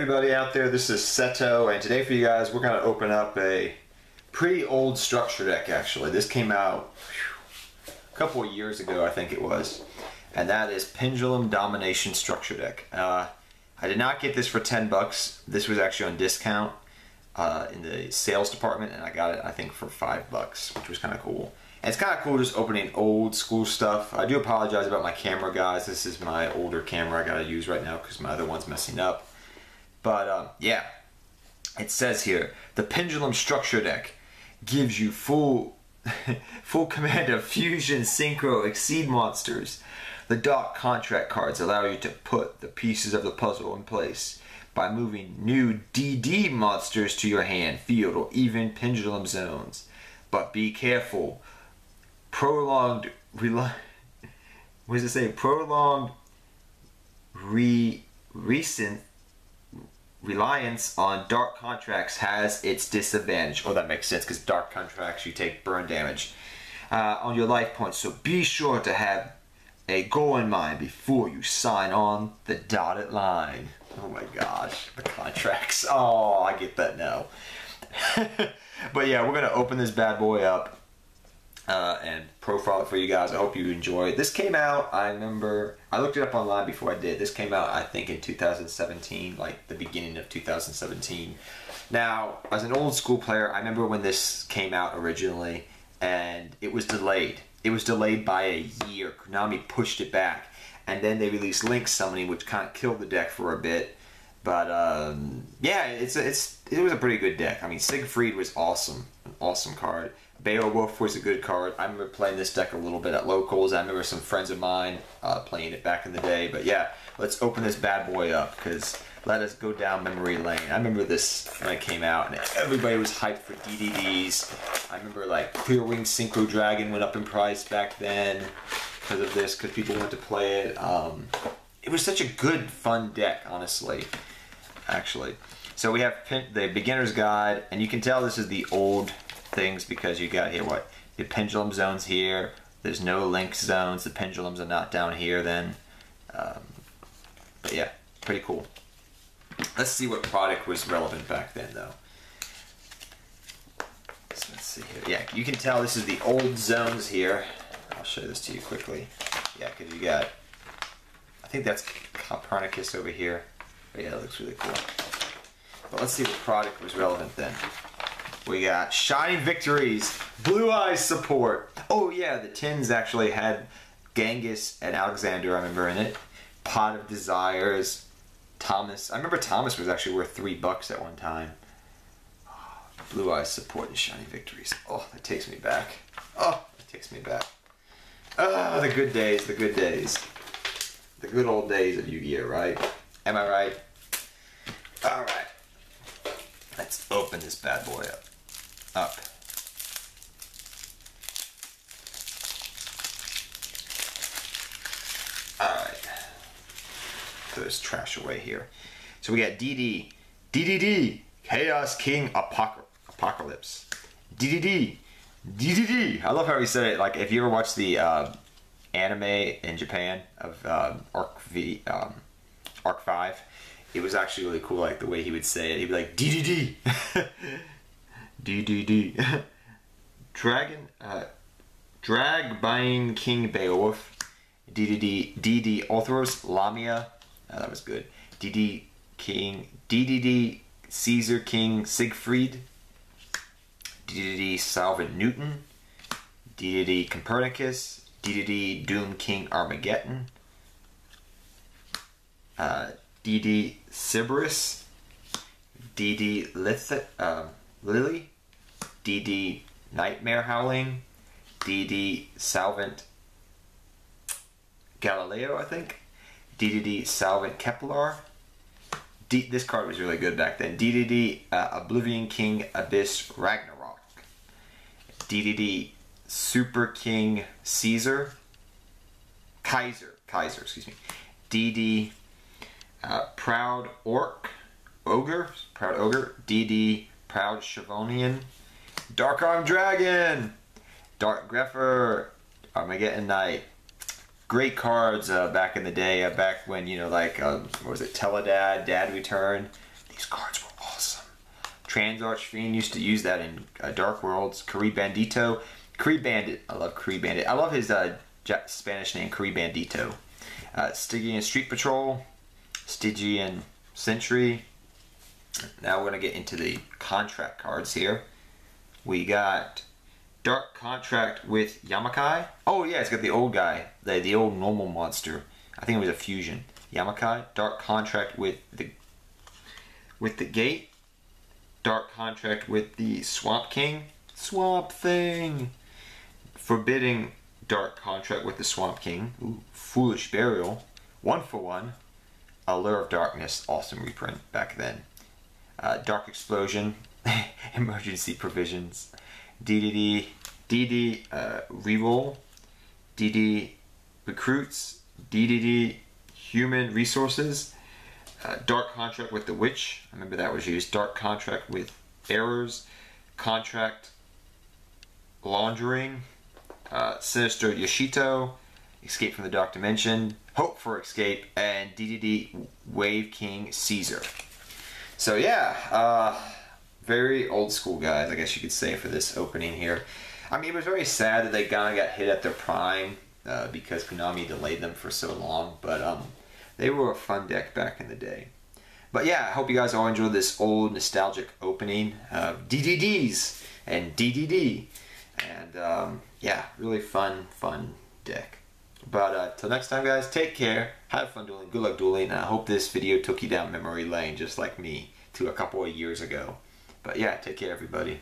everybody out there, this is Seto, and today for you guys we're going to open up a pretty old structure deck actually. This came out a couple of years ago, I think it was, and that is Pendulum Domination Structure Deck. I did not get this for 10 bucks. This was actually on discount in the sales department, and I got it I think for 5 bucks, which was kind of cool. And it's kind of cool just opening old school stuff. I do apologize about my camera, guys. This is my older camera I gotta use right now because my other one's messing up. But yeah, it says here, the Pendulum Structure Deck gives you full command of Fusion, Synchro, Exceed monsters. The Dark Contract cards allow you to put the pieces of the puzzle in place by moving new DD monsters to your hand, field, or even pendulum zones. But be careful. Prolonged recent reliance on dark contracts has its disadvantage. Oh, that makes sense, because dark contracts, you take burn damage on your life points. So be sure to have a goal in mind before you sign on the dotted line. Oh my gosh, the contracts. Oh, I get that now. But yeah, we're gonna open this bad boy up and profile it for you guys. I hope you enjoy it. This came out, I remember, I looked it up online before I did. This came out, I think, in 2017, like the beginning of 2017. Now, as an old school player, I remember when this came out originally, and it was delayed. It was delayed by a year. Konami pushed it back, and then they released Link Summoning, which kind of killed the deck for a bit. But yeah, it was a pretty good deck. I mean, Siegfried was awesome, an awesome card. Beowulf was a good card. I remember playing this deck a little bit at locals. I remember some friends of mine playing it back in the day. But yeah, let's open this bad boy up, because let us go down memory lane. I remember this when it came out, and everybody was hyped for DDDs. I remember like Clear Wing Synchro Dragon went up in price back then because of this, because people wanted to play it. It was such a good, fun deck, honestly, actually. So we have the beginner's guide, and you can tell this is the old things because you got here what the pendulum zones here. There's no link zones. The pendulums are not down here then. But yeah, pretty cool. Let's see what product was relevant back then though. So let's see here. Yeah, you can tell this is the old zones here. I'll show this to you quickly. Yeah, because you got, I think that's Copernicus over here. But yeah, that looks really cool. But let's see what product was relevant then. We got Shining Victories, Blue Eyes support. Oh yeah, the tins actually had Genghis and Alexander, I remember, in it. Pot of Desires, Thomas. I remember Thomas was actually worth 3 bucks at one time. Oh, Blue Eyes support and Shining Victories. Oh, that takes me back. Oh, that takes me back. Ah, the good days, the good days. The good old days of Yu-Gi-Oh, right? Am I right? All right. Let's open this bad boy up. Alright. Throw this trash away here. So we got DDD, Chaos King Apocalypse. DDD. I love how he said it. Like, if you ever watch the anime in Japan of Arc 5, it was actually really cool, like the way he would say it. He'd be like, DDD. DDD. Dragbine King Beowulf. DD Orthros Lamia. That was good. DDD Caesar King Siegfried. DDD Salvin Newton. DDD Copernicus. DDD Doom King Armageddon. DD Sybaris. DD Lily. DD Nightmare Howling. DD Salvant Galileo, I think. DDD Salvant Kepler. This card was really good back then. DDD Oblivion King Abyss Ragnarok. DDD Super King Kaiser, excuse me. DD Proud Ogre. DD Proud Shavonian. Dark Arm Dragon. Dark Greffer. Armageddon Knight. great cards back in the day, back when, you know, like, what was it, Teledad, Dad Return. Trans Archfiend used to use that in Dark Worlds. Cari Bandito. Cari Bandit. I love Cari Bandit. I love his Spanish name, Cari Bandito. Stygian Street Patrol. Stygian Sentry. Now we're going to get into the contract cards here. We got Dark Contract with Yamakai. Oh yeah, it's got the old guy, the old normal monster. I think it was a fusion. Yamakai. Dark Contract with the Gate. Dark Contract with the Swamp King. Swamp Thing. Forbidding Dark Contract with the Swamp King. Ooh, Foolish Burial. 1-for-1. Allure of Darkness. Awesome reprint back then. Dark Explosion. Emergency Provisions. DD Reroll. DD Recruits. DDD Human Resources. Dark Contract with the Witch. I remember that was used. Dark Contract with Errors. Contract Laundering. Sinister Yoshito. Escape from the Dark Dimension. Hope for Escape. And DDD Wave King Caesar. So yeah, very old school guys, I guess you could say, for this opening here. I mean, it was very sad that they kind of got hit at their prime because Konami delayed them for so long, but they were a fun deck back in the day. But yeah, I hope you guys all enjoyed this old nostalgic opening of DDDs and DDD. And yeah, really fun deck. But till next time, guys, take care, have fun dueling, good luck dueling, and I hope this video took you down memory lane just like me to a couple of years ago. But yeah, take care, everybody.